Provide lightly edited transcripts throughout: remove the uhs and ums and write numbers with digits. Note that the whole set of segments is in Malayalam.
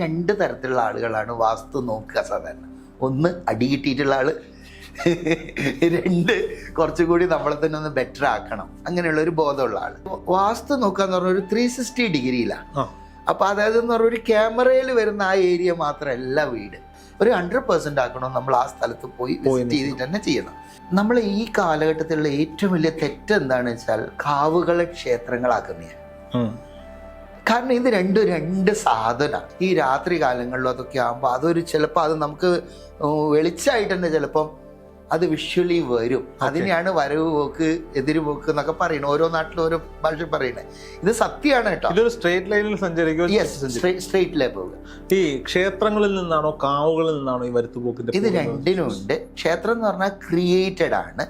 രണ്ട് തരത്തിലുള്ള ആളുകളാണ് വാസ്തു നോക്കുക സാധാരണ. ഒന്ന് അടി കിട്ടിയിട്ടുള്ള ആള്, രണ്ട് കുറച്ചും കൂടി നമ്മളെ തന്നെ ഒന്ന് ബെറ്റർ ആക്കണം, അങ്ങനെയുള്ള ഒരു ബോധമുള്ള ആള്. വാസ്തു നോക്കുക എന്ന് പറഞ്ഞ ഒരു 360 ഡിഗ്രിയിലാണ്. അപ്പൊ അതായത് എന്ന് പറഞ്ഞ ഒരു ക്യാമറയിൽ വരുന്ന ആ ഏരിയ മാത്രമല്ല വീട്. ഒരു 100% ആക്കണം. നമ്മൾ ആ സ്ഥലത്ത് പോയി വിസിറ്റ് ചെയ്തിട്ട് തന്നെ ചെയ്യണം. നമ്മൾ ഈ കാലഘട്ടത്തിലുള്ള ഏറ്റവും വലിയ തെറ്റ് എന്താണെന്ന് വെച്ചാൽ കാവുകളെ ക്ഷേത്രങ്ങളാക്കുന്നതാണ്. കാരണം ഇത് രണ്ട് സാധന. ഈ രാത്രി കാലങ്ങളിലും അതൊക്കെ ആകുമ്പോൾ അതൊരു ചിലപ്പോൾ അത് നമുക്ക് വെളിച്ചമായിട്ട് തന്നെ ചിലപ്പം അത് വിഷ്വലി വരും. അതിനെയാണ് വരവ് പോക്ക് എതിര് പോക്ക് എന്നൊക്കെ പറയുന്നത്. ഓരോ നാട്ടിലും ഓരോ ഭാഷ പറയണേ. ഇത് സത്യമാണ് കേട്ടോ. ഇതൊരു സ്ട്രേറ്റ് ലൈനിൽ സഞ്ചരിക്കുക. സ്ട്രേറ്റ് ലൈൻ പോവുക. ഈ ക്ഷേത്രങ്ങളിൽ നിന്നാണോ കാവുകളിൽ നിന്നാണോ ഈ വരുത്തുപോക്കിന്റെ? ഇത് രണ്ടിനും ഉണ്ട്. ക്ഷേത്രം എന്ന് പറഞ്ഞാൽ ക്രിയേറ്റഡ് ആണ്.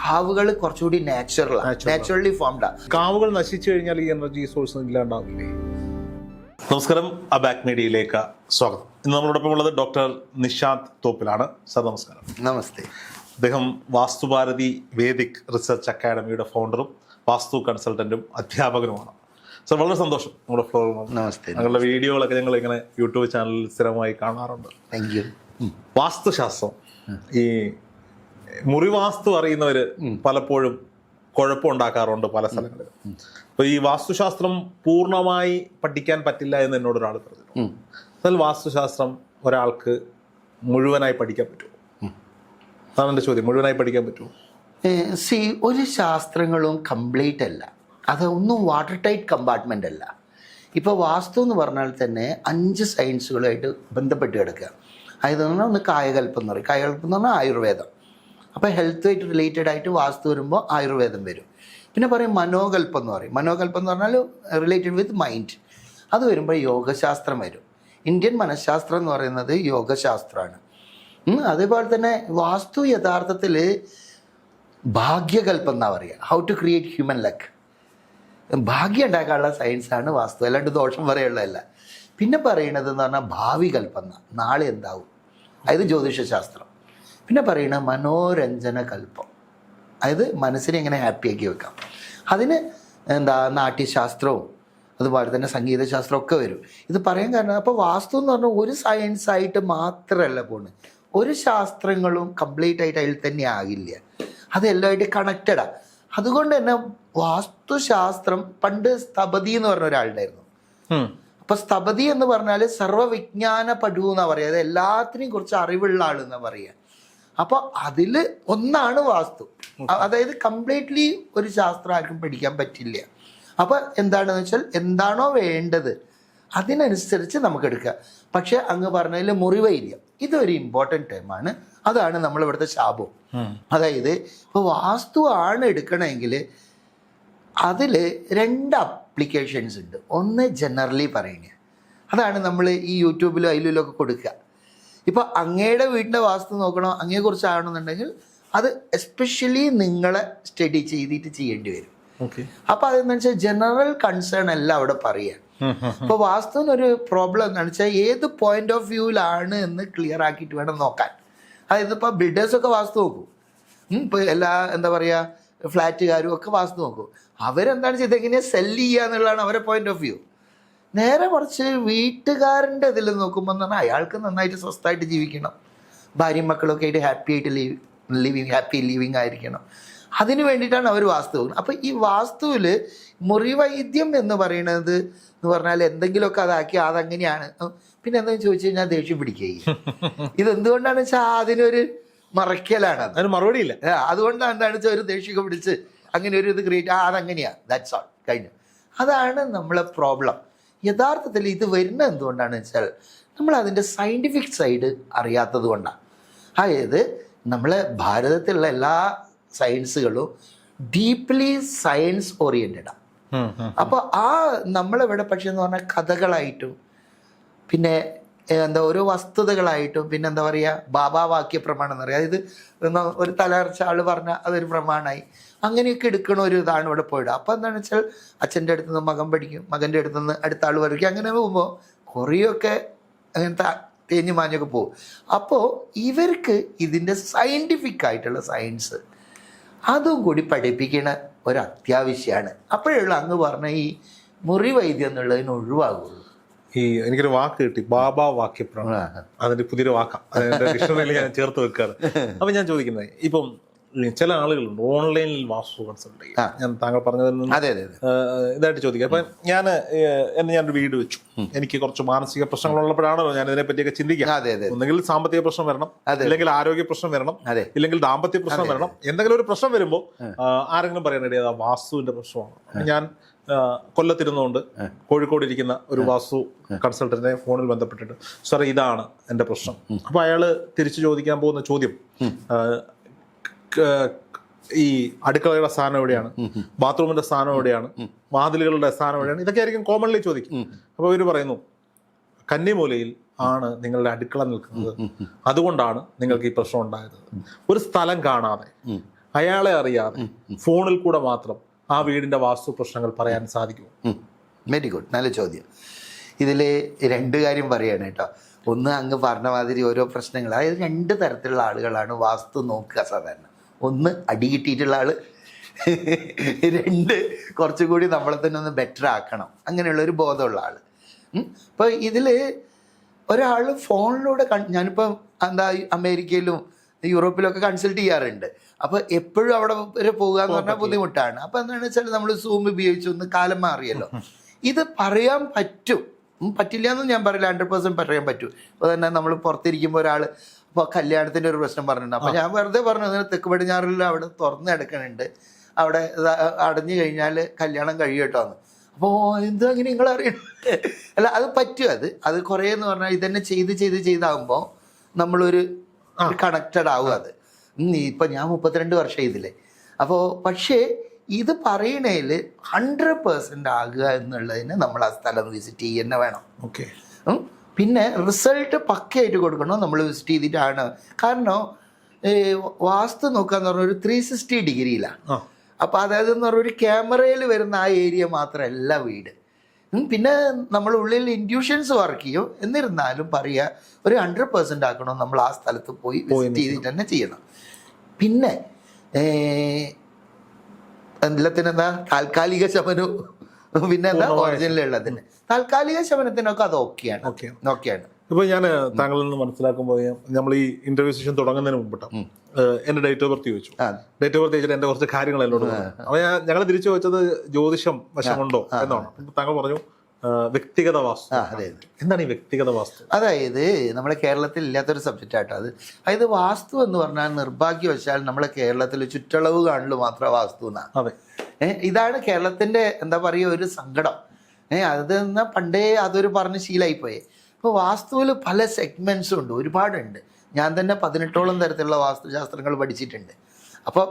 കാവുകൾ കുറച്ചുകൂടി നാച്ചുറലി ഫോംഡ് ആണ്. കാവുകൾ നശിച്ചു കഴിഞ്ഞാൽ ഈ എനർജി സോഴ്സ് ഇല്ലാണ്ടാവില്ലേ? നമസ്കാരം, അബാക് മീഡിയയിലേക്ക് സ്വാഗതം. ഇന്ന് നമ്മളോടൊപ്പം ഉള്ളത് ഡോക്ടർ നിഷാന്ത് തോപ്പിലാണ്. സർ നമസ്കാരം. നമസ്തേ. അദ്ദേഹം വാസ്തുഭാരതി വേദിക് റിസർച്ച് അക്കാഡമിയുടെ ഫൗണ്ടറും വാസ്തു കൺസൾട്ടന്റും അധ്യാപകനുമാണ്. സർ വളരെ സന്തോഷം നമ്മുടെ ഫ്ലോർ. നമസ്തേ. ഞങ്ങളുടെ വീഡിയോകളൊക്കെ ഞങ്ങൾ ഇങ്ങനെ യൂട്യൂബ് ചാനലിൽ സ്ഥിരമായി കാണാറുണ്ട്. Thank you. വാസ്തുശാസ്ത്രം, ഈ മുറിവാസ്തു അറിയുന്നവര് പലപ്പോഴും കുഴപ്പമുണ്ടാക്കാറുണ്ട് പല സ്ഥലങ്ങളിലും. അപ്പൊ ഈ വാസ്തുശാസ്ത്രം പൂർണ്ണമായി പഠിക്കാൻ പറ്റില്ല എന്ന് എന്നോട് ഒരാൾ പറഞ്ഞു. എന്നാൽ വാസ്തുശാസ്ത്രം ഒരാൾക്ക് മുഴുവനായി പഠിക്കാൻ പറ്റുമോ? അതാണ് എൻ്റെ ചോദ്യം. മുഴുവനായി പഠിക്കാൻ പറ്റുമോ? ഒരു ശാസ്ത്രങ്ങളും കംപ്ലീറ്റ് അല്ല. അതൊന്നും വാട്ടർ ടൈറ്റ് കമ്പാർട്ട്മെൻ്റ് അല്ല. ഇപ്പോൾ വാസ്തു എന്ന് പറഞ്ഞാൽ തന്നെ 5 സയൻസുകളായിട്ട് ബന്ധപ്പെട്ട് കിടക്കുക. അതായത് ഒന്ന് കായകൽപ്പം എന്ന് പറയും. കായകൽപ്പം എന്ന് പറഞ്ഞാൽ ആയുർവേദം. അപ്പോൾ ഹെൽത്തുമായിട്ട് റിലേറ്റഡ് ആയിട്ട് വാസ്തു വരുമ്പോൾ ആയുർവേദം വരും. പിന്നെ പറയും മനോകൽപ്പം എന്ന് പറയും. മനോകൽപ്പം എന്ന് പറഞ്ഞാൽ റിലേറ്റഡ് വിത്ത് മൈൻഡ്. അത് വരുമ്പോൾ യോഗശാസ്ത്രം വരും. ഇന്ത്യൻ മനഃശാസ്ത്രം എന്ന് പറയുന്നത് യോഗശാസ്ത്രമാണ്. അതേപോലെ തന്നെ വാസ്തു യഥാർത്ഥത്തിൽ ഭാഗ്യകൽപ്പം എന്നാ പറയുക. How to create human luck. ഭാഗ്യം ഉണ്ടാക്കാനുള്ള സയൻസാണ് വാസ്തു, അല്ലാണ്ട് ദോഷം പറയുള്ളതല്ല. പിന്നെ പറയണത് എന്ന് പറഞ്ഞാൽ ഭാവി കൽപ്പം, നാളെ എന്താവും, അതായത് ജ്യോതിഷശാസ്ത്രം. പിന്നെ പറയുന്നത് മനോരഞ്ജന കൽപ്പം, അതായത് മനസ്സിനെ എങ്ങനെ ഹാപ്പിയാക്കി വെക്കാം. അതിന് നാട്യശാസ്ത്രവും അതുപോലെ തന്നെ സംഗീതശാസ്ത്രം ഒക്കെ വരും. ഇത് പറയാൻ കാരണം അപ്പോൾ വാസ്തു എന്ന് പറഞ്ഞാൽ ഒരു സയൻസായിട്ട് മാത്രമല്ല പോകുന്നത്. ഒരു ശാസ്ത്രങ്ങളും കംപ്ലീറ്റ് ആയിട്ട് അതിൽ തന്നെ ആകില്ല. അതെല്ലാമായിട്ട് കണക്റ്റഡാണ്. അതുകൊണ്ട് തന്നെ വാസ്തുശാസ്ത്രം പണ്ട് സ്ഥപതി എന്ന് പറഞ്ഞ ഒരാളുണ്ടായിരുന്നു. അപ്പൊ സ്ഥപതി എന്ന് പറഞ്ഞാൽ സർവ്വവിജ്ഞാന പഠു എന്നാ പറയുക. അത് എല്ലാത്തിനെയും കുറിച്ച് അറിവുള്ള ആളെന്നാ പറയുക. അപ്പോൾ അതിൽ ഒന്നാണ് വാസ്തു. അതായത് കംപ്ലീറ്റ്ലി ഒരു ശാസ്ത്രം ആർക്കും പഠിക്കാൻ പറ്റില്ല. അപ്പോൾ എന്താണെന്ന് വെച്ചാൽ എന്താണോ വേണ്ടത് അതിനനുസരിച്ച് നമുക്ക് എടുക്കുക. പക്ഷെ അങ്ങ് പറഞ്ഞതിൽ മുറിവൈദ്യം ഇതൊരു ഇമ്പോർട്ടൻ്റ് ടൈമാണ്. അതാണ് നമ്മളിവിടുത്തെ ശാപം. അതായത് ഇപ്പോൾ വാസ്തു ആണ് എടുക്കണമെങ്കിൽ അതിൽ 2 അപ്ലിക്കേഷൻസ് ഉണ്ട്. ഒന്ന് ജനറലി പറയുക, അതാണ് നമ്മൾ ഈ യൂട്യൂബിലും അതിലും ഒക്കെ കൊടുക്കുക. ഇപ്പോൾ അങ്ങയുടെ വീടിൻ്റെ വാസ്തു നോക്കണോ, അങ്ങയെക്കുറിച്ചാണെന്നുണ്ടെങ്കിൽ അത് എസ്പെഷ്യലി നിങ്ങളെ സ്റ്റഡി ചെയ്തിട്ട് ചെയ്യേണ്ടി വരും. അപ്പോൾ അതെന്താ വെച്ചാൽ ജനറൽ കൺസേൺ അല്ല അവിടെ പറയുക. ഇപ്പോൾ വാസ്തുവിനൊരു പ്രോബ്ലം എന്താണെന്ന് വെച്ചാൽ ഏത് പോയിന്റ് ഓഫ് വ്യൂവിലാണ് എന്ന് ക്ലിയർ ആക്കിയിട്ട് വേണം നോക്കാൻ. അതായത് ഇപ്പോൾ ബിൽഡേഴ്സൊക്കെ വാസ്തു നോക്കും. ഇപ്പോൾ എല്ലാ എന്താ പറയുക ഫ്ലാറ്റുകാരും ഒക്കെ വാസ്തു നോക്കും. അവരെന്താണ് ചെയ്തത്, എങ്ങനെയാണ് സെല്ല് ചെയ്യുക എന്നുള്ളതാണ് അവരുടെ പോയിന്റ് ഓഫ് വ്യൂ. നേരെ കുറച്ച് വീട്ടുകാരൻ്റെ ഇതിൽ നോക്കുമ്പോൾ എന്ന് പറഞ്ഞാൽ അയാൾക്ക് നന്നായിട്ട് സ്വസ്ഥമായിട്ട് ജീവിക്കണം, ഭാര്യയും മക്കളൊക്കെ ആയിട്ട് ഹാപ്പി ലിവിങ് ആയിരിക്കണം. അതിന് വേണ്ടിയിട്ടാണ് അവർ വാസ്തു പോകുന്നത്. അപ്പോൾ ഈ വാസ്തുവിൽ മുറിവൈദ്യം എന്ന് പറയുന്നത് എന്ന് പറഞ്ഞാൽ എന്തെങ്കിലുമൊക്കെ അതാക്കി അതങ്ങനെയാണ്. പിന്നെ എന്താണെന്ന് ചോദിച്ചു കഴിഞ്ഞാൽ ദേഷ്യം പിടിക്കുകയും ഇതെന്തുകൊണ്ടാണെന്ന് വെച്ചാൽ അതിനൊരു മറയ്ക്കലാണ്. അതിന് മറുപടിയില്ല. അതുകൊണ്ടാണ് എന്താണെന്ന് വെച്ചാൽ ഒരു ദേഷ്യമൊക്കെ പിടിച്ച് അങ്ങനെ ഒരു ഇത് ക്രിയേറ്റ് അതങ്ങനെയാണ്, ദാറ്റ്സ് ഓൾ, കഴിഞ്ഞു. അതാണ് നമ്മളെ പ്രോബ്ലം. യഥാർത്ഥത്തിൽ ഇത് വരുന്നത് എന്തുകൊണ്ടാണെന്ന് വെച്ചാൽ നമ്മൾ അതിൻ്റെ സയൻറ്റിഫിക് സൈഡ് അറിയാത്തത് കൊണ്ടാണ്. അതായത് നമ്മളെ ഭാരതത്തിലുള്ള എല്ലാ സയൻസുകളും ഡീപ്ലി സയൻസ് ഓറിയൻറ്റഡാണ്. അപ്പോൾ നമ്മളിവിടെ പക്ഷേ എന്ന് പറഞ്ഞാൽ കഥകളായിട്ടും പിന്നെ ഓരോ വസ്തുതകളായിട്ടും പിന്നെ എന്താ പറയുക ബാബാവാക്യ പ്രമാണം എന്ന് പറയുക. അതായത് ഒരു തലർച്ച ആൾ പറഞ്ഞാൽ അതൊരു പ്രമാണമായി അങ്ങനെയൊക്കെ എടുക്കണ ഒരു ഇതാണ് ഇവിടെ പോയിട്ട്. അപ്പോൾ എന്താണെന്ന് വെച്ചാൽ അച്ഛൻ്റെ അടുത്ത് നിന്ന് മകൻ പഠിക്കും, മകൻ്റെ അടുത്ത് നിന്ന് അടുത്ത ആൾ പഠിക്കും. അങ്ങനെ പോകുമ്പോൾ കുറേയൊക്കെ അങ്ങനത്തെ തേഞ്ഞു മാഞ്ഞൊക്കെ പോകും. അപ്പോൾ ഇവർക്ക് ഇതിൻ്റെ സയൻറ്റിഫിക് ആയിട്ടുള്ള സയൻസ് അതും കൂടി പഠിപ്പിക്കണ ഒരു അത്യാവശ്യമാണ്. അപ്പോഴുള്ള അങ്ങ് പറഞ്ഞ ഈ മുറി വൈദ്യം എന്നുള്ളതിന് ഒഴിവാകുള്ളൂ. എനിക്കൊരു വാക്ക് കിട്ടി, ബാബാ വാക്യപ്രമാണ്. അതിന്റെ പുതിയൊരു വാക്കാണ്, അതിന്റെ ഡിക്ഷണറിയിൽ ഞാൻ ചേർത്ത് വെക്കാറ്. അപ്പൊ ഞാൻ ചോദിക്കുന്നത്, ഇപ്പം ചില ആളുകളുണ്ട് ഓൺലൈനിൽ വാസ്തു കൺസൾട്ട് ചെയ്യും. ഞാൻ താങ്കൾ പറഞ്ഞതിൽ നിന്ന് ഇതായിട്ട് ചോദിക്കാം. അപ്പൊ ഞാനൊരു വീട് വെച്ചു, എനിക്ക് കുറച്ച് മാനസിക പ്രശ്നങ്ങളുള്ളപ്പോഴാണല്ലോ ഞാൻ ഇതിനെ പറ്റിയൊക്കെ ചിന്തിക്കുക. ഒന്നെങ്കിൽ സാമ്പത്തിക പ്രശ്നം വരണം, ഇല്ലെങ്കിൽ ആരോഗ്യ പ്രശ്നം വരണം, ഇല്ലെങ്കിൽ ദാമ്പത്യ പ്രശ്നം വരണം. എന്തെങ്കിലും ഒരു പ്രശ്നം വരുമ്പോൾ ആരെങ്കിലും പറയാനിട അത് വാസ്തുവിന്റെ പ്രശ്നമാണ്. ഞാൻ കൊല്ലത്തിരുന്നുകൊണ്ട് കോഴിക്കോട് ഇരിക്കുന്ന ഒരു വാസ്തു കൺസൾട്ടന്റിനെ ഫോണിൽ ബന്ധപ്പെട്ടിട്ട്, സാർ ഇതാണ് എൻ്റെ പ്രശ്നം. അപ്പൊ അയാള് തിരിച്ചു ചോദിക്കാൻ പോകുന്ന ചോദ്യം, ഈ അടുക്കളയുടെ സ്ഥാനം എവിടെയാണ്, ബാത്റൂമിന്റെ സ്ഥാനം എവിടെയാണ്, വാതിലുകളുടെ സ്ഥാനം എവിടെയാണ്, ഇതൊക്കെ ആയിരിക്കും കോമൺലി ചോദിക്കും. അപ്പൊ ഇവര് പറയുന്നു, കന്നിമൂലയിൽ ആണ് നിങ്ങളുടെ അടുക്കള നിൽക്കുന്നത്, അതുകൊണ്ടാണ് നിങ്ങൾക്ക് ഈ പ്രശ്നം ഉണ്ടായത്. ഒരു സ്ഥലം കാണാതെ, അയാളെ അറിയാതെ, ഫോണിൽ കൂടെ മാത്രം ആ വീടിന്റെ വാസ്തു പ്രശ്നങ്ങൾ പറയാൻ സാധിക്കും? വെരി ഗുഡ്, നല്ല ചോദ്യം. ഇതിൽ രണ്ട് കാര്യം പറയാണ് കേട്ടോ. ഒന്ന്, അങ്ങ് പറഞ്ഞ മാതിരി ഓരോ പ്രശ്നങ്ങൾ, അതായത് രണ്ട് തരത്തിലുള്ള ആളുകളാണ് വാസ്തു നോക്കുക സാധാരണ. ഒന്ന് അടി കിട്ടിയിട്ടുള്ള ആള്, രണ്ട് കുറച്ചുകൂടി നമ്മളെ തന്നെ ഒന്ന് ബെറ്റർ ആക്കണം, അങ്ങനെയുള്ളൊരു ബോധമുള്ള ആള്. ഇപ്പോൾ ഇതിൽ ഒരാൾ ഫോണിലൂടെ ഞാനിപ്പം എന്താ അമേരിക്കയിലും യൂറോപ്പിലൊക്കെ കൺസൾട്ട് ചെയ്യാറുണ്ട്. അപ്പോൾ എപ്പോഴും അവിടെ വരെ പോകുക എന്ന് പറഞ്ഞാൽ ബുദ്ധിമുട്ടാണ്. അപ്പോൾ എന്താണെന്ന് വെച്ചാൽ നമ്മൾ സൂം ഉപയോഗിച്ചു, ഒന്ന് കാലം മാറിയല്ലോ. ഇത് പറയാൻ പറ്റും, പറ്റില്ല എന്ന് ഞാൻ പറയില്ല, 100% പറയാൻ പറ്റും. അപ്പോൾ തന്നെ നമ്മൾ പുറത്തിരിക്കുമ്പോൾ ഒരാൾ ഇപ്പോൾ കല്യാണത്തിൻ്റെ ഒരു പ്രശ്നം പറഞ്ഞിട്ടുണ്ട്. അപ്പോൾ ഞാൻ വെറുതെ പറഞ്ഞു, അങ്ങനെ തെക്ക് പടിഞ്ഞാറിൽ അവിടെ തുറന്ന് കിടക്കണുണ്ട്, അവിടെ അടഞ്ഞു കഴിഞ്ഞാൽ കല്യാണം കഴിയട്ടോ എന്ന്. അപ്പോൾ എന്താ അങ്ങനെ നിങ്ങളറിയണം? അല്ല, അത് പറ്റും. അത് കുറേ എന്ന് പറഞ്ഞാൽ ഇതന്നെ ചെയ്താകുമ്പോൾ നമ്മളൊരു കണക്റ്റഡ് ആവും. അത് ഇപ്പം ഞാൻ 32 വർഷം ഇതിലെ. അപ്പോൾ പക്ഷേ ഇത് പറയണതിൽ 100% ആകുക എന്നുള്ളതിന് നമ്മൾ ആ സ്ഥലം വിസിറ്റ് ചെയ്യുക വേണം. ഓക്കെ. പിന്നെ റിസൾട്ട് പക്കയായിട്ട് കൊടുക്കണം, നമ്മൾ വിസിറ്റ് ചെയ്തിട്ടാണ്. കാരണം വാസ്തു നോക്കാന്ന് പറഞ്ഞാൽ ഒരു 360 ഡിഗ്രിയിലാണ്. അപ്പോൾ അതായത് എന്ന് പറഞ്ഞാൽ ഒരു ക്യാമറയിൽ വരുന്ന ആ ഏരിയ മാത്രമല്ല വീട്. പിന്നെ നമ്മൾ ഉള്ളിൽ ഇൻഡ്യൂഷൻസ് വർക്ക് ചെയ്യും. എന്നിരുന്നാലും പറയുക, ഒരു 100% ആക്കണം, നമ്മൾ ആ സ്ഥലത്ത് പോയി വിസിറ്റ് ചെയ്തിട്ട് തന്നെ ചെയ്യണം. പിന്നെ എല്ലാത്തിനെന്താ താൽക്കാലിക ശമനവും പിന്നെ എന്താ ഒറിജിനലുള്ളതിന്. താൽക്കാലിക ശമനത്തിനൊക്കെ അത് ഓക്കെയാണ്. ഇപ്പൊ ഞാൻ താങ്കളിൽ നിന്ന് മനസ്സിലാക്കുമ്പോൾ, നമ്മൾ ഈ ഇന്റർവ്യൂ സെഷൻ തുടങ്ങുന്നതിന് മുമ്പിട്ട് എന്റെ ഡേറ്റ് ഓഫ് ബർത്ത് ചോദിച്ചു. ഡേറ്റ് ഓഫ് ബർത്ത് ചോദിച്ചിട്ട് എന്റെ കുറച്ച് കാര്യങ്ങൾ എന്നോട് പറഞ്ഞു. അപ്പൊ ഞങ്ങൾ തിരിച്ചു ചോദിച്ചത് ജ്യോതിഷം വശമുണ്ടോ എന്നാണ്. താങ്കൾ പറഞ്ഞു വ്യക്തിഗത വാസ്തു. എന്താണ് ഈ വ്യക്തിഗത വാസ്തു? അതായത് നമ്മുടെ കേരളത്തിൽ ഇല്ലാത്തൊരു സബ്ജക്റ്റ് ആട്ടോ അത്. അതായത് വാസ്തു എന്ന് പറഞ്ഞാൽ നിർഭാഗ്യവശാൽ നമ്മളെ കേരളത്തിൽ ചുറ്റളവ് കാണಲು മാത്രം വാസ്തു എന്നാണ്. ഇതാണ് കേരളത്തിന്റെ എന്താ പറയുക ഒരു സങ്കടം. അതെന്നാൽ പണ്ടേ അതൊരു പറഞ്ഞ് ശീലമായിപ്പോയി. ഇപ്പോൾ വാസ്തുവിൽ പല സെഗ്മെൻറ്റ്സും ഉണ്ട്, ഒരുപാടുണ്ട്. ഞാൻ തന്നെ 18ഓളം തരത്തിലുള്ള വാസ്തുശാസ്ത്രങ്ങൾ പഠിച്ചിട്ടുണ്ട്. അപ്പോൾ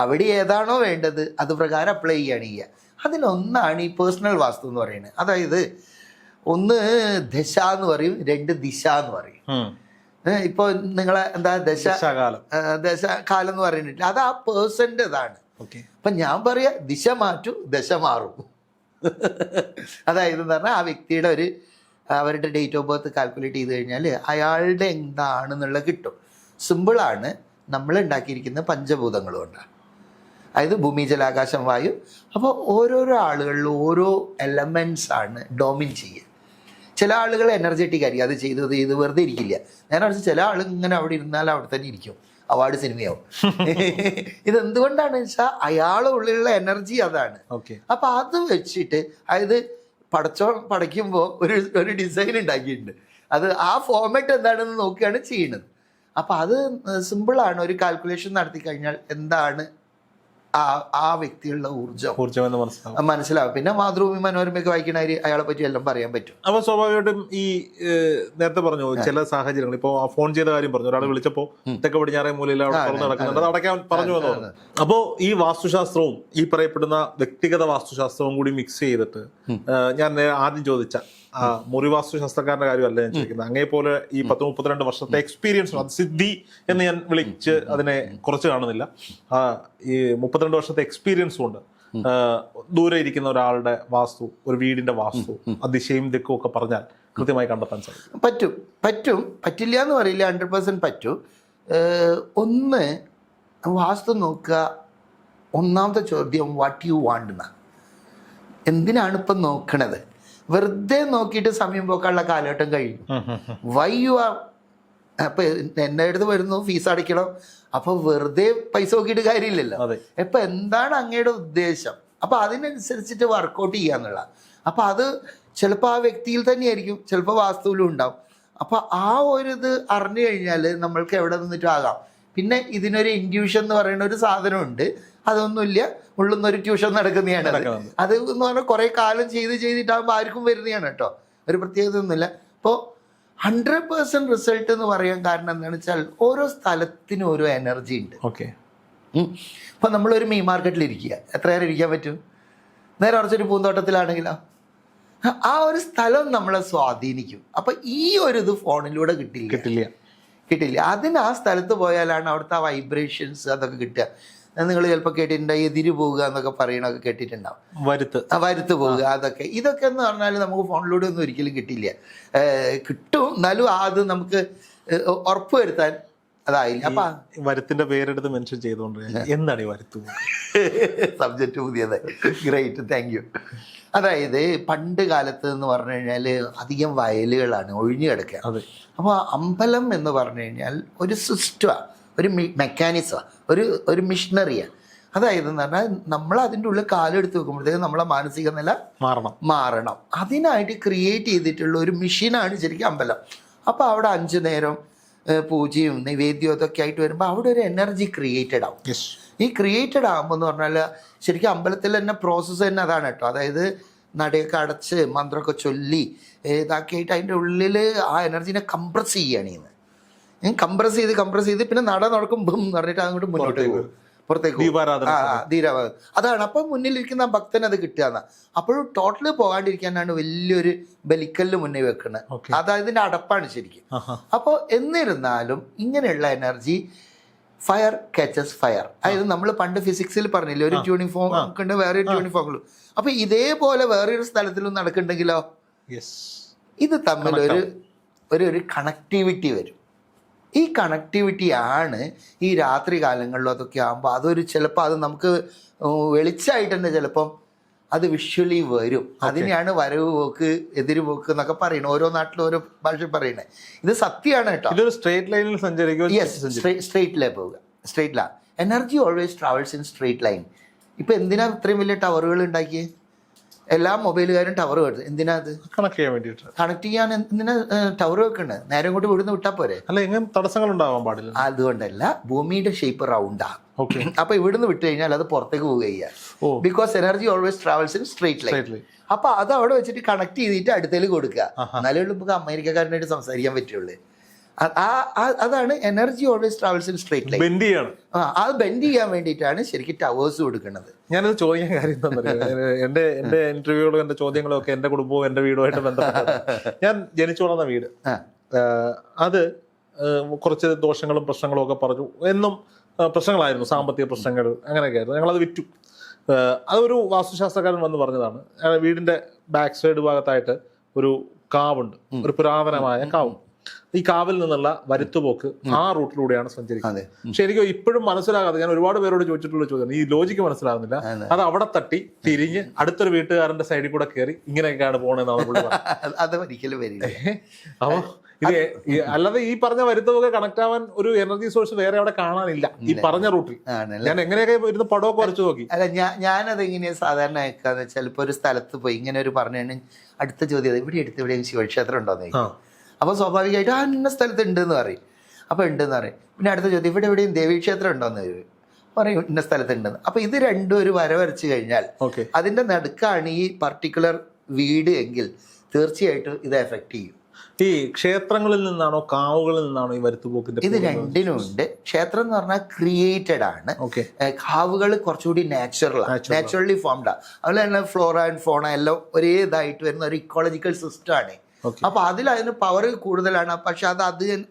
അവിടെ ഏതാണോ വേണ്ടത് അത് പ്രകാരം അപ്ലൈ ചെയ്യുക. അതിലൊന്നാണ് ഈ പേഴ്സണൽ വാസ്തു എന്ന് പറയുന്നത്. അതായത് ഒന്ന് ദശ എന്ന് പറയും, രണ്ട് ദിശ എന്ന് പറയും. ഇപ്പോൾ നിങ്ങളെ എന്താ ദശകാലം എന്ന് പറയുന്നില്ല, അത് ആ പേഴ്സൻ്റെ ഇതാണ്. അപ്പം ഞാൻ പറയാ ദിശ മാറ്റും, ദശ മാറും. അതായത് എന്ന് പറഞ്ഞാൽ ആ വ്യക്തിയുടെ അവരുടെ ഡേറ്റ് ഓഫ് ബർത്ത് കാൽക്കുലേറ്റ് ചെയ്ത് കഴിഞ്ഞാൽ അയാളുടെ എന്താണെന്നുള്ളത് കിട്ടും. സിമ്പിളാണ്. നമ്മൾ ഉണ്ടാക്കിയിരിക്കുന്ന പഞ്ചഭൂതങ്ങൾ കൊണ്ടാണ്. അതായത് ഭൂമി, ജലാകാശം, വായു. അപ്പോൾ ഓരോരോ ആളുകളിലും ഓരോ എലമെൻറ്റ്സ് ആണ് ഡോമിൻ ചെയ്യുക. ചില ആളുകൾ എനർജറ്റിക് ആയിരിക്കും, അത് ചെയ്ത് വെറുതെ ഇരിക്കില്ല. നേരെ മറിച്ച് ചില ആൾ ഇങ്ങനെ അവിടെ ഇരുന്നാൽ അവിടെ തന്നെ ഇരിക്കും, അവാർഡ് സിനിമയാവും. ഇതെന്തുകൊണ്ടാണെന്ന് വെച്ചാൽ അയാളുടെ ഉള്ളിലുള്ള എനർജി അതാണ്. അപ്പം അത് വെച്ചിട്ട് അതായത് പടയ്ക്കുമ്പോൾ ഒരു ഡിസൈൻ ഉണ്ടാക്കിയിട്ടുണ്ട്. അത് ആ ഫോർമാറ്റ് എന്താണെന്ന് നോക്കിയാണ് ചെയ്യുന്നത്. അപ്പം അത് സിമ്പിളാണ്. ഒരു കാൽക്കുലേഷൻ നടത്തി കഴിഞ്ഞാൽ എന്താണ് ആ വ്യക്തിയുള്ള ഊർജ്ജം എന്ന് മനസ്സിലാവും. പിന്നെ മാതൃഭൂമി മനോരമയൊക്കെ വായിക്കണ അയാളെ പറ്റി എല്ലാം പറയാൻ പറ്റും. അപ്പൊ സ്വാഭാവികമായിട്ടും ഈ നേരത്തെ പറഞ്ഞു ചില സാഹചര്യങ്ങൾ, ഇപ്പൊ ഫോൺ ചെയ്ത കാര്യം പറഞ്ഞു, ഒരാൾ വിളിച്ചപ്പോ തെക്ക് പടിഞ്ഞാറേ മൂലയിൽ തുറന്ന് നടക്കുന്നുണ്ട്, അത് അടയ്ക്കാൻ പറഞ്ഞു എന്ന് പറഞ്ഞു. അപ്പോ ഈ വാസ്തുശാസ്ത്രവും ഈ പറയപ്പെടുന്ന വ്യക്തിഗത വാസ്തുശാസ്ത്രവും കൂടി മിക്സ് ചെയ്തിട്ട് ഞാൻ ആദ്യം ചോദിച്ച മുറി വാസ്തുശാസ്ത്രക്കാരന്റെ കാര്യമല്ല ഞാൻ ചോദിക്കുന്നത്. അങ്ങേ പോലെ ഈ 10-32 വർഷത്തെ എക്സ്പീരിയൻസ്, അത് സിദ്ധി എന്ന് ഞാൻ വിളിച്ച് അതിനെ കുറച്ച് കാണുന്നില്ല. ഈ 32 വർഷത്തെ എക്സ്പീരിയൻസ് കൊണ്ട് ദൂരെ ഇരിക്കുന്ന ഒരാളുടെ വാസ്തു, ഒരു വീടിന്റെ വാസ്തു, ദിശയും ദിക്കും ഒക്കെ പറഞ്ഞാൽ കൃത്യമായി കണ്ടെത്താൻ സാധിക്കും. പറ്റില്ല എന്ന് പറയില്ല, 100% പറ്റും. ഒന്ന് വാസ്തു നോക്കുക. ഒന്നാമത്തെ ചോദ്യം വാട്ട് യു വാണ്ട് എന്നാണ്. എന്തിനാണ് ഇപ്പം നോക്കണത്? വെറുതെ നോക്കിയിട്ട് സമയം പോക്കാനുള്ള കാലഘട്ടം കഴിഞ്ഞു. വൈ യു ആർ അപ്പൊ എൻ്റെ അടുത്ത് വരുന്നു, ഫീസ് അടയ്ക്കണം, അപ്പൊ വെറുതെ പൈസ നോക്കിയിട്ട് കാര്യമില്ലല്ലോ. ഇപ്പൊ എന്താണ് അങ്ങയുടെ ഉദ്ദേശം, അപ്പൊ അതിനനുസരിച്ചിട്ട് വർക്കൗട്ട് ചെയ്യാന്നുള്ള. അപ്പൊ അത് ചിലപ്പോൾ ആ വ്യക്തിയിൽ തന്നെയായിരിക്കും, ചിലപ്പോൾ വാസ്തുവിലും ഉണ്ടാവും. അപ്പൊ ആ ഒരു ഇത് അറിഞ്ഞു കഴിഞ്ഞാൽ നമ്മൾക്ക് എവിടെ നിന്നിട്ടും ആകാം. പിന്നെ ഇതിനൊരു ഇൻഡ്യൂഷൻ എന്ന് പറയുന്ന ഒരു സാധനമുണ്ട്, അതൊന്നുമില്ല, ഉള്ളുന്നൊരു ട്യൂഷൻ നടക്കുന്നതാണ് അത് എന്ന് പറഞ്ഞാൽ കുറെ കാലം ചെയ്തിട്ടാകുമ്പോൾ ആർക്കും വരുന്നതാണ് കേട്ടോ, ഒരു പ്രത്യേകത ഒന്നുമില്ല. അപ്പോൾ 100% റിസൾട്ട് എന്ന് പറയാൻ കാരണം എന്താണെന്ന് വെച്ചാൽ ഓരോ സ്ഥലത്തിനും ഓരോ എനർജി ഉണ്ട്. ഓക്കെ. ഇപ്പം നമ്മളൊരു മീൻ മാർക്കറ്റിൽ ഇരിക്കുക, എത്ര നേരം ഇരിക്കാൻ പറ്റും? നേരെ കുറച്ചൊരു പൂന്തോട്ടത്തിലാണെങ്കിലോ ആ ഒരു സ്ഥലം നമ്മളെ സ്വാധീനിക്കും. അപ്പം ഈ ഒരു ഇത് ഫോണിലൂടെ കിട്ടില്ല. അതിന് ആ സ്ഥലത്ത് പോയാലാണ് അവിടുത്തെ ആ വൈബ്രേഷൻസ് അതൊക്കെ കിട്ടുക. നിങ്ങൾ ചിലപ്പോൾ കേട്ടിട്ടുണ്ടാവും എതിര് പോവുക എന്നൊക്കെ പറയണതൊക്കെ കേട്ടിട്ടുണ്ടാവും, വരുത്ത് പോവുക. ഇതൊക്കെ എന്ന് പറഞ്ഞാൽ നമുക്ക് ഫോണിലൂടെ ഒന്നും ഒരിക്കലും കിട്ടില്ല. കിട്ടും, എന്നാലും അത് നമുക്ക് ഉറപ്പ് വരുത്താൻ അതായില്ല. അപ്പൊ വരുത്തിന്റെ പേരെടുത്ത് മെൻഷൻ ചെയ്തുകൊണ്ട് എന്താണ് ഈ വരുത്ത് സബ്ജക്റ്റ് പുതിയത്? Great, thank you. അതായത് പണ്ട് കാലത്ത് എന്ന് പറഞ്ഞു കഴിഞ്ഞാൽ അധികം വയലുകളാണ്, ഒഴിഞ്ഞു കിടക്കുക. അപ്പോൾ അമ്പലം എന്ന് പറഞ്ഞു കഴിഞ്ഞാൽ ഒരു സിസ്റ്റമാണ്, ഒരു മെക്കാനിസമാണ്, ഒരു മിഷനറിയാണ്. അതായത് എന്ന് പറഞ്ഞാൽ നമ്മൾ അതിൻ്റെ ഉള്ളിൽ കാലെടുത്ത് വെക്കുമ്പോഴത്തേക്കും നമ്മളെ മാനസിക നില മാറണം. അതിനായിട്ട് ക്രിയേറ്റ് ചെയ്തിട്ടുള്ള ഒരു മെഷീനാണ് ശരിക്കും അമ്പലം. അപ്പോൾ അവിടെ 5 നേരം പൂജയും നിവേദ്യവും അതൊക്കെ ആയിട്ട് വരുമ്പോൾ അവിടെ ഒരു എനർജി ക്രിയേറ്റഡ് ആവും. ഈ ക്രിയേറ്റഡ് ആകുമ്പോൾ എന്ന് പറഞ്ഞാൽ ശരിക്കും അമ്പലത്തിൽ തന്നെ പ്രോസസ്സ് തന്നെ അതാണ് കേട്ടോ. അതായത് നടയൊക്കെ അടച്ച് മന്ത്രമൊക്കെ ചൊല്ലി ഇതാക്കിയിട്ട് അതിൻ്റെ ഉള്ളിൽ ആ എനർജീനെ കംപ്രസ് ചെയ്യുകയാണ്. കംപ്രസ് ചെയ്ത് പിന്നെ നട നടക്കും ബും എന്ന് പറഞ്ഞിട്ട് അങ്ങോട്ട് മുന്നോട്ട് പോകും, പുറത്തേക്ക് ദീപാരാധന. അതാണ് അപ്പം മുന്നിലിരിക്കുന്ന ഭക്തന് അത് കിട്ടുക. അപ്പോഴും ടോട്ടല് പോകാണ്ടിരിക്കാനാണ് വലിയൊരു ബലിക്കല്ല് മുന്നിൽ വെക്കുന്നത്. അതായത് ഇതിൻ്റെ അടപ്പാണ് ശരിക്കും. അപ്പോൾ എന്നിരുന്നാലും ഇങ്ങനെയുള്ള എനർജി ഫയർ കാച്ചസ് ഫയർ. അതായത് നമ്മൾ പണ്ട് ഫിസിക്സിൽ പറഞ്ഞില്ലേ, ഒരു ട്യൂണിംഗ് ഫോം ഉണ്ട്, വേറെ ട്യൂണിംഗ് ഫോമുള്ളൂ. അപ്പൊ ഇതേപോലെ വേറൊരു സ്ഥലത്തിലും നടക്കുന്നുണ്ടെങ്കിലോ ഇത് തമ്മിൽ ഒരു കണക്ടിവിറ്റി വരും. ഈ കണക്ടിവിറ്റി ആണ് ഈ രാത്രി കാലങ്ങളിലും അതൊക്കെ ആകുമ്പോൾ അതൊരു ചിലപ്പോൾ അത് നമുക്ക് വെളിച്ചമായിട്ട് തന്നെ ചിലപ്പം അത് വിഷ്വലി വരും. അതിനെയാണ് വരവ് പോക്ക്, എതിര് പോക്ക് എന്നൊക്കെ പറയുന്നത്. ഓരോ നാട്ടിലും ഓരോ ഭാഷ പറയണേ. ഇത് സത്യമാണ് കേട്ടോ. ഇതൊരു സ്ട്രേറ്റ് ലൈനിൽ സഞ്ചരിക്കും. യെസ്, സ്ട്രേറ്റ് ലൈൻ പോവുക. Straight line energy always travels in straight line. ഇപ്പം എന്തിനാ ഇത്രയും വലിയ ടവറുകൾ ഉണ്ടാക്കിയേ? എല്ലാ മൊബൈലുകാരും ടവർ വെക്കും. എന്തിനാ അത്? കണക്ട് ചെയ്യാൻ വേണ്ടിയിട്ട്. കണക്ട് ചെയ്യാൻ എന്തിനാ ടവർ വെക്കണ്ടേ? നേരെ കൊണ്ട് വിടുന്ന് വിട്ടാൽ പോരെ? അല്ല, എങ്ങനെ തടസ്സങ്ങൾ ഉണ്ടാവാൻ പാടില്ല. അതുകൊണ്ടല്ല, ഭൂമിയുടെ ഷേപ്പ് റൗണ്ടാ. അപ്പൊ ഇവിടുന്ന് വിട്ട് കഴിഞ്ഞാൽ അത് പുറത്തേക്ക് പോവുക. Because energy always travels in straight line. അപ്പൊ അത് അവിടെ വെച്ചിട്ട് കണക്ട് ചെയ്തിട്ട് അടുത്തേക്ക് കൊടുക്കുക. എന്നാലേ നമുക്ക് അമേരിക്കക്കാരനായിട്ട് സംസാരിക്കാൻ പറ്റുള്ളൂ. അതാണ് energy always travels in straight line. അത് ബെൻഡ് ചെയ്യാൻ വേണ്ടിയിട്ടാണ് ശരിക്കും ടവേഴ്സ് കൊടുക്കുന്നത്. ഞാനത് ചോദിക്കാൻ കാര്യം എന്റെ ഇന്റർവ്യൂകളും എന്റെ ചോദ്യങ്ങളും ഒക്കെ എന്റെ കുടുംബവും എന്റെ വീടുമായിട്ട് ബന്ധപ്പെട്ട. ഞാൻ ജനിച്ചു വളർന്ന വീട്, അത് കുറച്ച് ദോഷങ്ങളും പ്രശ്നങ്ങളും ഒക്കെ പറഞ്ഞു. എന്നും പ്രശ്നങ്ങളായിരുന്നു, സാമ്പത്തിക പ്രശ്നങ്ങൾ അങ്ങനെയൊക്കെ ആയിരുന്നു. ഞങ്ങളത് വിറ്റു. അതൊരു വാസ്തുശാസ്ത്രക്കാരൻ വന്ന് പറഞ്ഞതാണ്. വീടിന്റെ ബാക്ക് സൈഡ് ഭാഗത്തായിട്ട് ഒരു കാവുണ്ട്, ഒരു പുരാതനമായ കാവ്. ഈ കാവിൽ നിന്നുള്ള വരുത്തുപോക്ക് ആ റൂട്ടിലൂടെയാണ് സഞ്ചരിക്കുന്നത്. പക്ഷെ എനിക്ക് ഇപ്പോഴും മനസ്സിലാകാതെ, ഞാൻ ഒരുപാട് പേരോട് ചോദിച്ചിട്ടുള്ള ചോദ്യം, ഈ ലോജിക്ക് മനസ്സിലാകുന്നില്ല. അത് അവിടെ തട്ടി തിരിഞ്ഞ് അടുത്തൊരു വീട്ടുകാരന്റെ സൈഡിൽ കൂടെ കയറി ഇങ്ങനെയൊക്കെയാണ് പോണെന്നാണ്. അത് ഒരിക്കലും വരില്ല. അപ്പൊ ഇത് അല്ലാതെ ഈ പറഞ്ഞ വരുത്തുപോക്ക് കണക്ട് ആവാൻ ഒരു എനർജി സോഴ്സ് വേറെ അവിടെ കാണാനില്ല ഈ പറഞ്ഞ റൂട്ടിൽ. ഞാൻ എങ്ങനെയൊക്കെ ഇരുന്ന് പടമൊക്കെ വരച്ചു നോക്കി. അല്ല, ഞാനത് എങ്ങനെയാ സാധാരണ അയക്കാന്ന് വെച്ചാൽ, ഇപ്പൊ ഒരു സ്ഥലത്ത് പോയി ഇങ്ങനെ ഒരു പറഞ്ഞു അടുത്ത ചോദ്യം ഇവിടെ അടുത്ത് എവിടെയും ശിവക്ഷേത്രം ഉണ്ടോന്ന്. അപ്പോൾ സ്വാഭാവികമായിട്ട് ഇന്ന സ്ഥലത്ത് ഉണ്ടെന്ന് പറയും. അപ്പോൾ ഉണ്ടെന്ന് പറയും. പിന്നെ അടുത്ത ചോദ്യം ഇവിടെ എവിടെയും ദേവീക്ഷേത്രം ഉണ്ടോന്ന് പറയും, ഇന്ന സ്ഥലത്ത് ഉണ്ടെന്ന്. അപ്പോൾ ഇത് രണ്ടും ഒരു വരച്ചു കഴിഞ്ഞാൽ അതിൻ്റെ നടുക്കാണ് ഈ പർട്ടിക്കുലർ വീട് എങ്കിൽ തീർച്ചയായിട്ടും ഇത് എഫക്റ്റ് ചെയ്യും. ഈ ക്ഷേത്രങ്ങളിൽ നിന്നാണോ കാവുകളിൽ നിന്നാണോ ഈ വരുത്തുപോക്കിന്റെ? ഇത് രണ്ടിനും ഉണ്ട്. ക്ഷേത്രം എന്ന് പറഞ്ഞാൽ ക്രിയേറ്റഡ് ആണ്, കാവുകൾ കുറച്ചുകൂടി നാച്ചുറലി ഫോംഡാ. അതുപോലെ തന്നെ ഫ്ലോറ ആൻഡ് ഫോണ എല്ലാം ഒരേ ഇതായിട്ട് വരുന്ന ഒരു ഇക്കോളജിക്കൽ സിസ്റ്റം ആണ്. അപ്പൊ അതിന് പവർ കൂടുതലാണ്. പക്ഷെ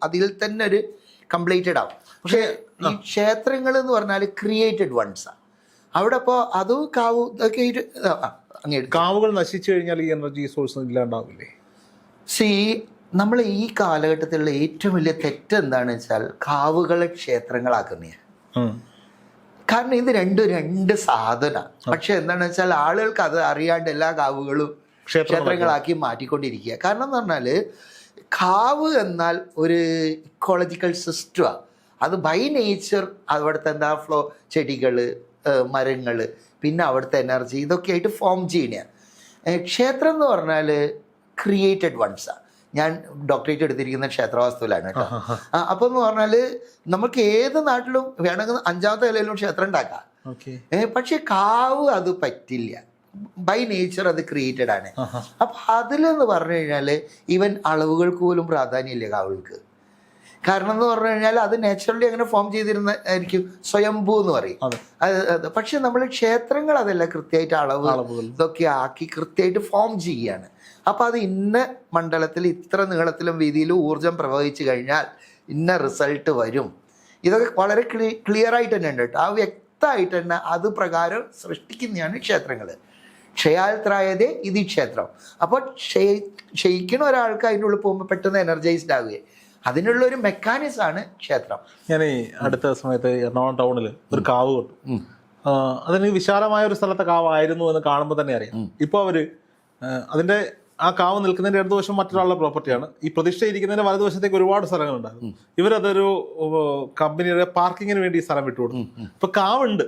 അതിൽ തന്നെ ഒരു കംപ്ലീറ്റഡ് ആവും. പക്ഷെ ഈ ക്ഷേത്രങ്ങൾ എന്ന് പറഞ്ഞാൽ ക്രിയേറ്റഡ് വൺസാ. അവിടെ ഇപ്പോൾ അതും കാവ് ഇതൊക്കെ കാവുകൾ നശിച്ചു കഴിഞ്ഞാൽ ഈ എനർജി സോഴ്സ് ഇല്ലാണ്ടാവില്ലേ? നമ്മൾ ഈ കാലഘട്ടത്തിലുള്ള ഏറ്റവും വലിയ തെറ്റ് എന്താണെന്ന് വെച്ചാൽ കാവുകളെ ക്ഷേത്രങ്ങളാക്കുന്നതാണ്. കാരണം ഇത് രണ്ട് സാധന. പക്ഷെ എന്താണെന്ന് വെച്ചാൽ ആളുകൾക്ക് അത് അറിയാണ്ട് എല്ലാ കാവുകളും ക്ഷേത്രങ്ങളാക്കി മാറ്റിക്കൊണ്ടിരിക്കുക. കാരണം എന്ന് പറഞ്ഞാൽ കാവ് എന്നാൽ ഒരു ഇക്കോളജിക്കൽ സിസ്റ്റമാണ്. അത് ബൈ നേച്ചർ അവിടുത്തെ എന്താ ഫ്ലോ, ചെടികൾ, മരങ്ങൾ, പിന്നെ അവിടുത്തെ എനർജി, ഇതൊക്കെ ആയിട്ട് ഫോം ചെയ്യുന്ന. ക്ഷേത്രം എന്ന് പറഞ്ഞാൽ ക്രിയേറ്റഡ് വൺസാണ്. ഞാൻ ഡോക്ടറേറ്റ് എടുത്തിരിക്കുന്ന ക്ഷേത്രവാസ്തുവിലാണ് കേട്ടോ. അപ്പോൾ എന്ന് പറഞ്ഞാൽ നമുക്ക് ഏത് നാട്ടിലും വേണമെങ്കിൽ 5ാമത്തെ നിലയിലും ക്ഷേത്രം ഉണ്ടാക്കാം. പക്ഷെ കാവ് അത് പറ്റില്ല. ബൈ നേച്ചർ അത് ക്രിയേറ്റഡ് ആണ്. അപ്പം അതിലെന്ന് പറഞ്ഞു കഴിഞ്ഞാൽ ഈവൻ അളവുകൾക്ക് പോലും പ്രാധാന്യമില്ല കാവുകൾക്ക്. കാരണം എന്ന് പറഞ്ഞു കഴിഞ്ഞാൽ അത് നാച്ചുറലി അങ്ങനെ ഫോം ചെയ്തിരുന്ന ആയിരിക്കും, സ്വയംഭൂ എന്ന് പറയും. പക്ഷെ നമ്മൾ ക്ഷേത്രങ്ങൾ അതല്ല, കൃത്യമായിട്ട് അളവുകൾ ഇതൊക്കെ ആക്കി കൃത്യമായിട്ട് ഫോം ചെയ്യുകയാണ്. അപ്പം അത് ഇന്ന മണ്ഡലത്തിൽ ഇത്ര നീളത്തിലും വീതിയിലും ഊർജം പ്രവഹിച്ചു കഴിഞ്ഞാൽ ഇന്ന റിസൾട്ട് വരും. ഇതൊക്കെ വളരെ ക്ലിയർ ആയിട്ട് തന്നെ ഉണ്ട് കേട്ടോ. ആ വ്യക്തമായിട്ട് തന്നെ അത് പ്രകാരം സൃഷ്ടിക്കുന്നതാണ് ക്ഷേത്രങ്ങൾ. ക്ഷയാൽത്രായതേ ഇത് ക്ഷേത്രം. അപ്പോൾ ക്ഷയിക്കുന്ന ഒരാൾക്ക് അതിൻ്റെ ഉള്ളിൽ പോകുമ്പോൾ പെട്ടെന്ന് എനർജൈസ്ഡ് ആവുകയെ, അതിനുള്ളൊരു മെക്കാനിസമാണ് ക്ഷേത്രം. ഞാൻ ഈ അടുത്ത സമയത്ത് എറണാകുളം ടൗണിൽ ഒരു കാവ് കണ്ടു. അതിന് വിശാലമായ ഒരു സ്ഥലത്തെ കാവായിരുന്നു എന്ന് കാണുമ്പോൾ തന്നെ അറിയാം. ഇപ്പോൾ അവര് അതിന്റെ ആ കാവ് നിൽക്കുന്നതിന്റെ ഇടതുവശം മറ്റൊരാളുടെ പ്രോപ്പർട്ടിയാണ്. ഈ പ്രതിഷ്ഠ ഇരിക്കുന്നതിന്റെ വലതുവശത്തേക്ക് ഒരുപാട് സ്ഥലങ്ങളുണ്ടായിരുന്നു. ഇവരതൊരു കമ്പനിയുടെ പാർക്കിങ്ങിന് വേണ്ടി ഈ സ്ഥലം വിട്ടുകൊടുത്തു. ഇപ്പൊ കാവുണ്ട്,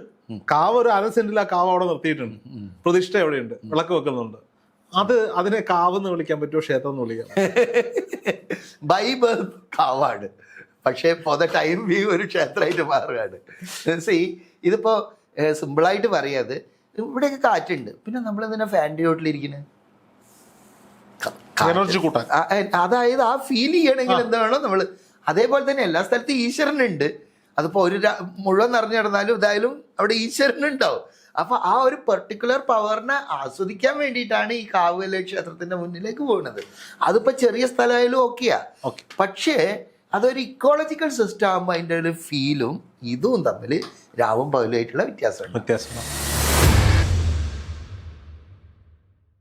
കാവ് ഒരു 1/2 സെന്റിൽ ആ കാവ് അവിടെ നിർത്തിയിട്ടുണ്ട്. പ്രതിഷ്ഠ എവിടെയുണ്ട്, വിളക്ക് വെക്കുന്നുണ്ട്. അതിനെ കാവെന്ന് വിളിക്കാൻ പറ്റുമോ, ക്ഷേത്രം എന്ന് വിളിക്കാം? ബൈ ബർത്ത് കാവാണ്, പക്ഷേ ഫോർ ദ ടൈം വ്യൂ ഒരു ക്ഷേത്രമായിട്ട് മാറുകയാണ്. ഇതിപ്പോ സിമ്പിളായിട്ട് പറയാത്, ഇവിടെയൊക്കെ കാറ്റുണ്ട്, പിന്നെ നമ്മളെന്തിനാ ഫാൻ്റെ ചോട്ടിലിരിക്കുന്നത്? എനർജി കൂട്ടാൻ. അതായത് ആ ഫീൽ ചെയ്യണമെങ്കിൽ എന്താണോ നമ്മൾ. അതേപോലെ തന്നെ എല്ലാ സ്ഥലത്തും ഈശ്വരനുണ്ട്. അതിപ്പോൾ ഒരു മുഴുവൻ നിറഞ്ഞു കിടന്നാലും ഇതായാലും അവിടെ ഈശ്വരനുണ്ടാവും. അപ്പൊ ആ ഒരു പെർട്ടിക്കുലർ പവറിനെ ആസ്വദിക്കാൻ വേണ്ടിയിട്ടാണ് ഈ കാവുകല ക്ഷേത്രത്തിന്റെ മുന്നിലേക്ക് പോകുന്നത്. അതിപ്പോ ചെറിയ സ്ഥലമായാലും ഓക്കെയാ, പക്ഷേ അതൊരു ഇക്കോളജിക്കൽ സിസ്റ്റം ആകുമ്പോൾ അതിൻ്റെ ഒരു ഫീലും ഇതും തമ്മിൽ രാവും പകലുമായിട്ടുള്ള വ്യത്യാസമുണ്ട്.